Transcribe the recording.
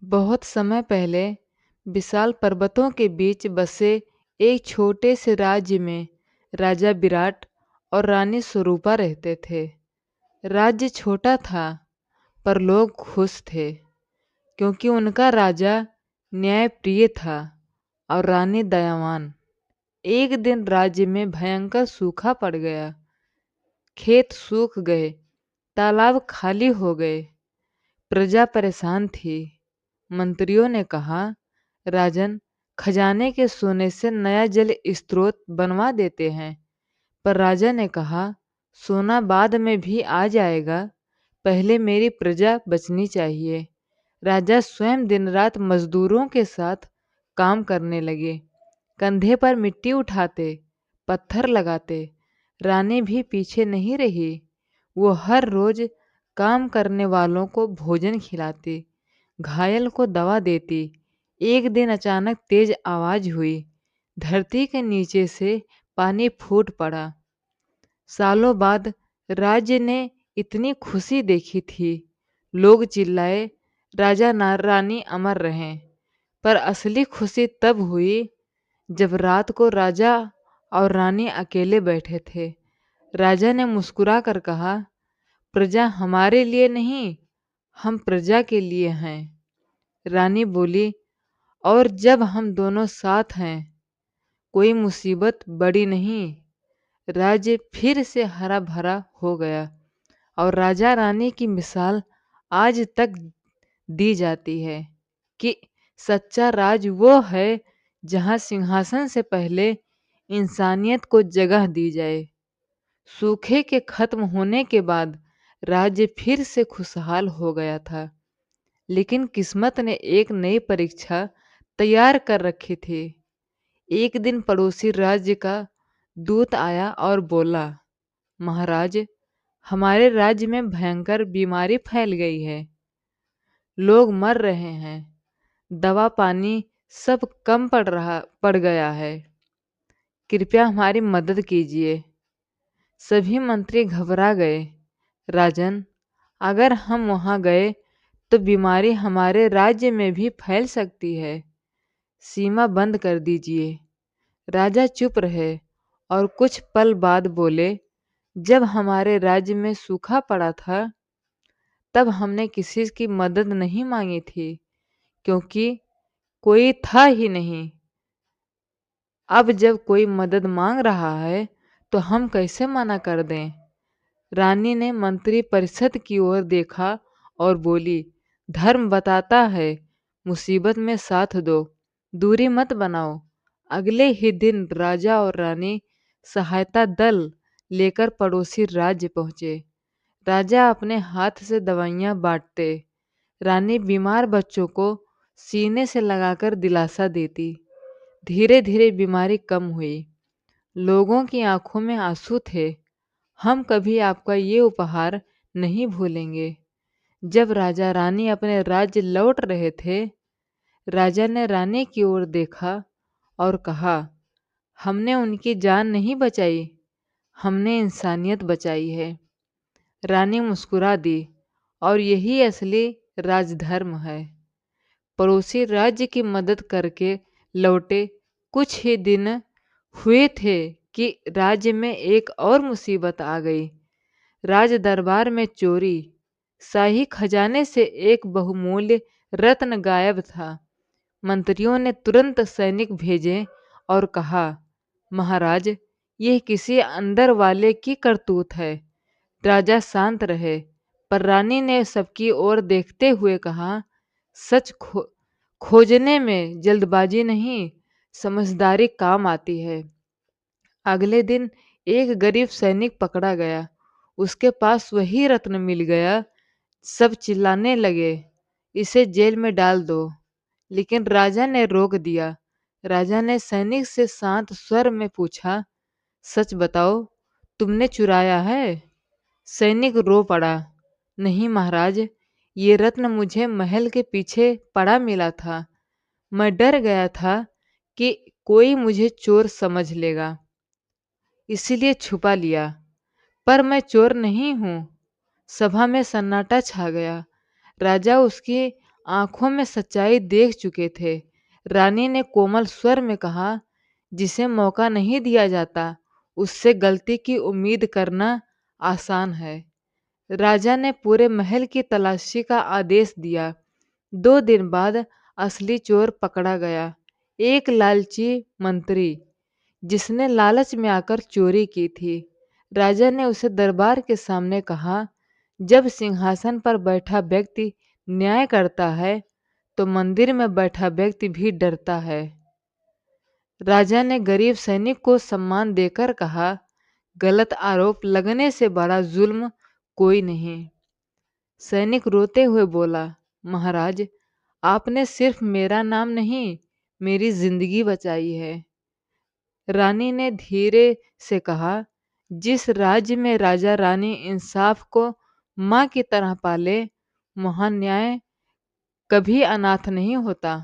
बहुत समय पहले विशाल पर्वतों के बीच बसे एक छोटे से राज्य में राजा विराट और रानी स्वरूपा रहते थे। राज्य छोटा था पर लोग खुश थे क्योंकि उनका राजा न्यायप्रिय था और रानी दयावान। एक दिन राज्य में भयंकर सूखा पड़ गया। खेत सूख गए, तालाब खाली हो गए, प्रजा परेशान थी। मंत्रियों ने कहा, राजन, खजाने के सोने से नया जल स्रोत बनवा देते हैं। पर राजा ने कहा, सोना बाद में भी आ जाएगा, पहले मेरी प्रजा बचनी चाहिए। राजा स्वयं दिन रात मजदूरों के साथ काम करने लगे, कंधे पर मिट्टी उठाते, पत्थर लगाते। रानी भी पीछे नहीं रही। वो हर रोज काम करने वालों को भोजन खिलाती, घायल को दवा देती। एक दिन अचानक तेज आवाज हुई, धरती के नीचे से पानी फूट पड़ा। सालों बाद राज्य ने इतनी खुशी देखी थी। लोग चिल्लाए, राजा रानी अमर रहें। पर असली खुशी तब हुई जब रात को राजा और रानी अकेले बैठे थे। राजा ने मुस्कुरा कर कहा, प्रजा हमारे लिए नहीं, हम प्रजा के लिए हैं। रानी बोली, और जब हम दोनों साथ हैं, कोई मुसीबत बड़ी नहीं। राज्य फिर से हरा भरा हो गया और राजा रानी की मिसाल आज तक दी जाती है कि सच्चा राज वो है जहाँ सिंहासन से पहले इंसानियत को जगह दी जाए। सूखे के खत्म होने के बाद राज्य फिर से खुशहाल हो गया था। लेकिन किस्मत ने एक नई परीक्षा तैयार कर रखी थी। एक दिन पड़ोसी राज्य का दूत आया और बोला, महाराज, हमारे राज्य में भयंकर बीमारी फैल गई है। लोग मर रहे हैं, दवा पानी सब कम पड़ गया है। कृपया हमारी मदद कीजिए। सभी मंत्री घबरा गए। राजन, अगर हम वहां गए तो बीमारी हमारे राज्य में भी फैल सकती है। सीमा बंद कर दीजिए। राजा चुप रहे और कुछ पल बाद बोले, जब हमारे राज्य में सूखा पड़ा था तब हमने किसी की मदद नहीं मांगी थी क्योंकि कोई था ही नहीं। अब जब कोई मदद मांग रहा है तो हम कैसे मना कर दें। रानी ने मंत्री परिषद की ओर देखा और बोली, धर्म बताता है मुसीबत में साथ दो, दूरी मत बनाओ। अगले ही दिन राजा और रानी सहायता दल लेकर पड़ोसी राज्य पहुंचे। राजा अपने हाथ से दवाइयां बांटते, रानी बीमार बच्चों को सीने से लगाकर दिलासा देती। धीरे धीरे बीमारी कम हुई। लोगों की आंखों में आंसू थे। हम कभी आपका ये उपहार नहीं भूलेंगे। जब राजा रानी अपने राज्य लौट रहे थे, राजा ने रानी की ओर देखा और कहा, हमने उनकी जान नहीं बचाई, हमने इंसानियत बचाई है। रानी मुस्कुरा दी, और यही असली राजधर्म है। पड़ोसी राज्य की मदद करके लौटे कुछ ही दिन हुए थे कि राज्य में एक और मुसीबत आ गई। राज दरबार में चोरी। शाही खजाने से एक बहुमूल्य रत्न गायब था। मंत्रियों ने तुरंत सैनिक भेजे और कहा, महाराज, यह किसी अंदर वाले की करतूत है। राजा शांत रहे, पर रानी ने सबकी ओर देखते हुए कहा, सच खोजने में जल्दबाजी नहीं, समझदारी काम आती है। अगले दिन एक गरीब सैनिक पकड़ा गया। उसके पास वही रत्न मिल गया। सब चिल्लाने लगे, इसे जेल में डाल दो। लेकिन राजा ने रोक दिया। राजा ने सैनिक से शांत स्वर में पूछा, सच बताओ, तुमने चुराया है? सैनिक रो पड़ा, नहीं महाराज, ये रत्न मुझे महल के पीछे पड़ा मिला था। मैं डर गया था कि कोई मुझे चोर समझ लेगा, इसीलिए छुपा लिया। पर मैं चोर नहीं हूँ। सभा में सन्नाटा छा गया। राजा उसकी आंखों में सच्चाई देख चुके थे। रानी ने कोमल स्वर में कहा, जिसे मौका नहीं दिया जाता उससे गलती की उम्मीद करना आसान है। राजा ने पूरे महल की तलाशी का आदेश दिया। 2 दिन बाद असली चोर पकड़ा गया, एक लालची मंत्री जिसने लालच में आकर चोरी की थी। राजा ने उसे दरबार के सामने कहा, जब सिंहासन पर बैठा व्यक्ति न्याय करता है तो मंदिर में बैठा व्यक्ति भी डरता है। राजा ने गरीब सैनिक को सम्मान देकर कहा, गलत आरोप लगने से बड़ा जुल्म कोई नहीं। सैनिक रोते हुए बोला, महाराज, आपने सिर्फ मेरा नाम नहीं, मेरी जिंदगी बचाई है। रानी ने धीरे से कहा, जिस राज्य में राजा रानी इंसाफ को माँ की तरह पाले, वहाँ न्याय कभी अनाथ नहीं होता।